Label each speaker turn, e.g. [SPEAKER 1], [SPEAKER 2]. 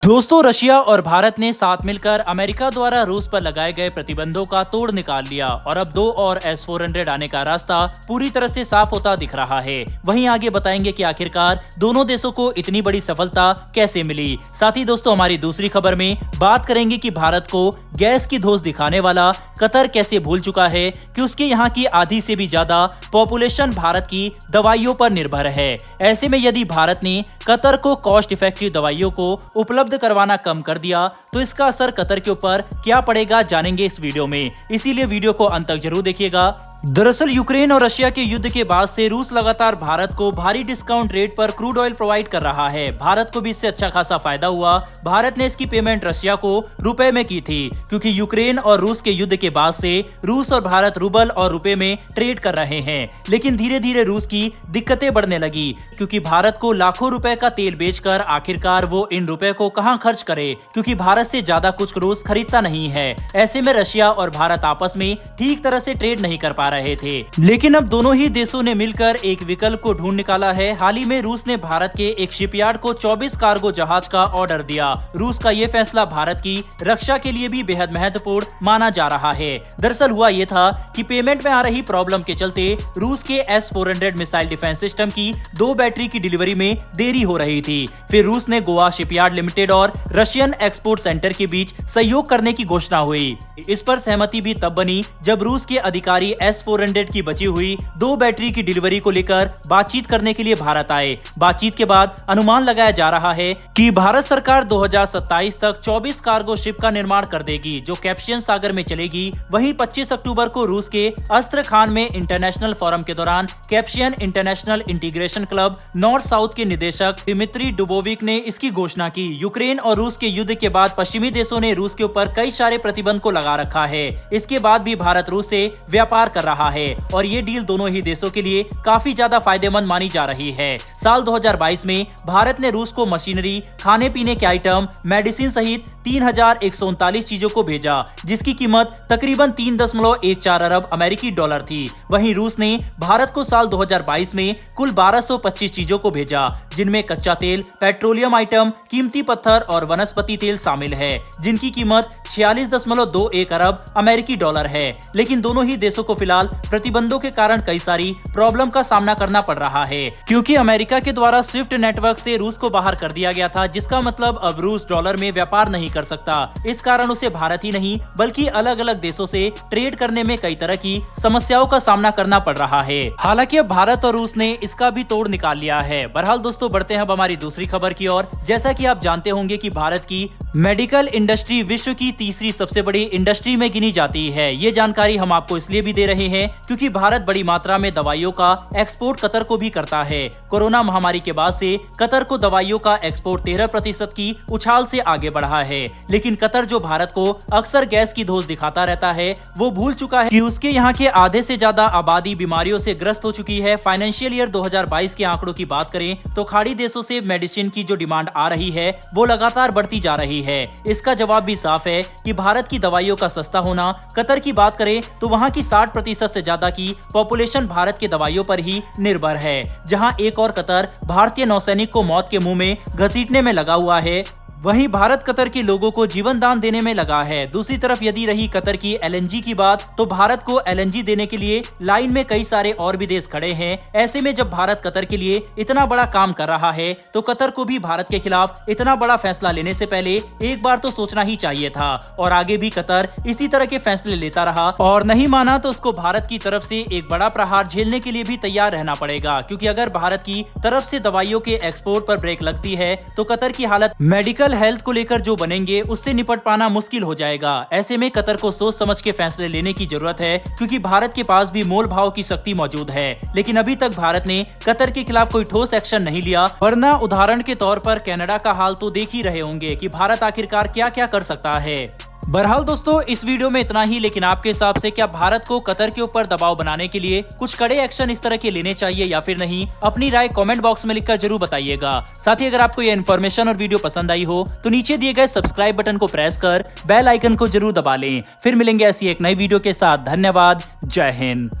[SPEAKER 1] दोस्तों, रशिया और भारत ने साथ मिलकर अमेरिका द्वारा रूस पर लगाए गए प्रतिबंधों का तोड़ निकाल लिया और अब 2 और S-400 आने का रास्ता पूरी तरह से साफ होता दिख रहा है। वहीं आगे बताएंगे कि आखिरकार दोनों देशों को इतनी बड़ी सफलता कैसे मिली। साथ ही दोस्तों, हमारी दूसरी खबर में बात करेंगे कि भारत को गैस की धोस दिखाने वाला कतर कैसे भूल चुका है कि उसके यहाँ की आधी से भी ज्यादा पॉपुलेशन भारत की दवाइयों पर निर्भर है। ऐसे में यदि भारत ने कतर को कॉस्ट इफेक्टिव दवाइयों को उपलब्ध करवाना कम कर दिया तो इसका असर कतर के ऊपर क्या पड़ेगा, जानेंगे इस वीडियो में। इसीलिए वीडियो को अंत तक जरूर देखिएगा। दरअसल यूक्रेन और रशिया के युद्ध के बाद से रूस लगातार भारत को भारी डिस्काउंट रेट पर क्रूड ऑयल प्रोवाइड कर रहा है। भारत को भी इससे अच्छा खासा फायदा हुआ। भारत ने इसकी पेमेंट रशिया को रुपए में की थी, क्योंकि यूक्रेन और रूस के युद्ध के बाद से रूस और भारत रूबल और रुपए में ट्रेड कर रहे हैं। लेकिन धीरे धीरे रूस की दिक्कतें बढ़ने लगी, क्योंकि भारत को लाखों रुपए का तेल बेचकर आखिरकार वो इन रुपए को कहां खर्च करे, क्योंकि भारत से ज्यादा कुछ रूस खरीदता नहीं है। ऐसे में रशिया और भारत आपस में ठीक तरह से ट्रेड नहीं कर पा रहे थे। लेकिन अब दोनों ही देशों ने मिलकर एक विकल्प को ढूंढ निकाला है। हाल ही में रूस ने भारत के एक शिपयार्ड को 24 कार्गो जहाज का ऑर्डर दिया। रूस का ये फैसला भारत की रक्षा के लिए भी बेहद महत्वपूर्ण माना जा रहा है। दरअसल हुआ ये था कि पेमेंट में आ रही प्रॉब्लम के चलते रूस के S-400 मिसाइल डिफेंस सिस्टम की 2 बैटरी की डिलीवरी में देरी हो रही थी। फिर रूस ने गोवा शिपयार्ड लिमिटेड और रशियन एक्सपोर्ट सेंटर के बीच सहयोग करने की घोषणा हुई। इस पर सहमति भी तब बनी जब रूस के अधिकारी S-400 की बची हुई 2 बैटरी की डिलीवरी को लेकर बातचीत करने के लिए भारत आए। बातचीत के बाद अनुमान लगाया जा रहा है कि भारत सरकार 2027 तक 24 कार्गो शिप का निर्माण कर देगी, जो कैस्पियन सागर में चलेगी। वहीं 25 अक्टूबर को रूस के अस्त्रखान में इंटरनेशनल फोरम के दौरान Caspian international integration club north south के निदेशक दिमित्री डुबोविक ने इसकी घोषणा की। यूक्रेन और रूस के युद्ध के बाद पश्चिमी देशों ने रूस के ऊपर कई सारे प्रतिबंध को लगा रखा है। इसके बाद भी भारत रूस से व्यापार कर रहा है और ये डील दोनों ही देशों के लिए काफी ज्यादा फायदेमंद मानी जा रही है। साल 2022 में भारत ने रूस को मशीनरी, खाने पीने के आइटम, मेडिसिन सहित 3139 चीजों को भेजा, जिसकी कीमत तकरीबन 3.14 अरब अमेरिकी डॉलर थी। वहीं रूस ने भारत को साल 2022 में कुल 1225 चीजों को भेजा, जिनमें कच्चा तेल, पेट्रोलियम आइटम, कीमती पत्थर और वनस्पति तेल शामिल है, जिनकी कीमत 46.21 अरब अमेरिकी डॉलर है। लेकिन दोनों ही देशों को फिलहाल प्रतिबंधों के कारण कई सारी प्रॉब्लम का सामना करना पड़ रहा है, क्योंकि अमेरिका के द्वारा स्विफ्ट नेटवर्क से रूस को बाहर कर दिया गया था, जिसका मतलब अब रूस डॉलर में व्यापार नहीं कर सकता। इस कारण उसे भारत ही नहीं बल्कि अलग अलग देशों से ट्रेड करने में कई तरह की समस्याओं का सामना करना पड़ रहा है। हालांकि अब भारत और रूस ने इसका भी तोड़ निकाल लिया है। बहरहाल दोस्तों, बढ़ते हैं अब हमारी दूसरी खबर की ओर। जैसा कि आप जानते होंगे कि भारत की मेडिकल इंडस्ट्री विश्व की तीसरी सबसे बड़ी इंडस्ट्री में गिनी जाती है। ये जानकारी हम आपको इसलिए भी दे रहे हैं क्योंकि भारत बड़ी मात्रा में दवाइयों का एक्सपोर्ट कतर को भी करता है। कोरोना महामारी के बाद से कतर को दवाइयों का एक्सपोर्ट 13% की उछाल से आगे बढ़ा है। लेकिन कतर, जो भारत को अक्सर गैस की धोस दिखाता रहता है, वो भूल चुका है कि उसके यहाँ के आधे से ज्यादा आबादी बीमारियों से ग्रस्त हो चुकी है। फाइनेंशियल ईयर 2022 के आंकड़ों की बात करें तो खाड़ी देशों से मेडिसिन की जो डिमांड आ रही है वो लगातार बढ़ती जा रही है। इसका जवाब भी साफ है कि भारत की दवाइयों का सस्ता होना। कतर की बात करें तो वहाँ की 60% से ज्यादा की पॉपुलेशन भारत के दवाइयों पर ही निर्भर है। जहाँ एक और कतर भारतीय नौसैनिक को मौत के मुंह में घसीटने में लगा हुआ है, वहीं भारत कतर के लोगों को जीवन दान देने में लगा है। दूसरी तरफ यदि रही कतर की LNG की बात, तो भारत को LNG देने के लिए लाइन में कई सारे और भी देश खड़े हैं। ऐसे में जब भारत कतर के लिए इतना बड़ा काम कर रहा है तो कतर को भी भारत के खिलाफ इतना बड़ा फैसला लेने से पहले एक बार तो सोचना ही चाहिए था। और आगे भी कतर इसी तरह के फैसले लेता रहा और नहीं माना तो उसको भारत की तरफ से एक बड़ा प्रहार झेलने के लिए भी तैयार रहना पड़ेगा, क्योंकि अगर भारत की तरफ से दवाइयों के एक्सपोर्ट पर ब्रेक लगती है तो कतर की हालत मेडिकल हेल्थ को लेकर जो बनेंगे उससे निपट पाना मुश्किल हो जाएगा। ऐसे में कतर को सोच समझ के फैसले लेने की जरूरत है, क्योंकि भारत के पास भी मोल भाव की शक्ति मौजूद है। लेकिन अभी तक भारत ने कतर के खिलाफ कोई ठोस एक्शन नहीं लिया, वरना उदाहरण के तौर पर कनाडा का हाल तो देख ही रहे होंगे कि भारत आखिरकार क्या क्या कर सकता है। बहरहाल दोस्तों, इस वीडियो में इतना ही। लेकिन आपके हिसाब से क्या भारत को कतर के ऊपर दबाव बनाने के लिए कुछ कड़े एक्शन इस तरह के लेने चाहिए या फिर नहीं? अपनी राय कमेंट बॉक्स में लिखकर जरूर बताइएगा। साथ ही अगर आपको यह इन्फॉर्मेशन और वीडियो पसंद आई हो तो नीचे दिए गए सब्सक्राइब बटन को प्रेस कर बेल आइकन को जरूर दबा लें। फिर मिलेंगे ऐसी एक नई वीडियो के साथ। धन्यवाद। जय हिंद।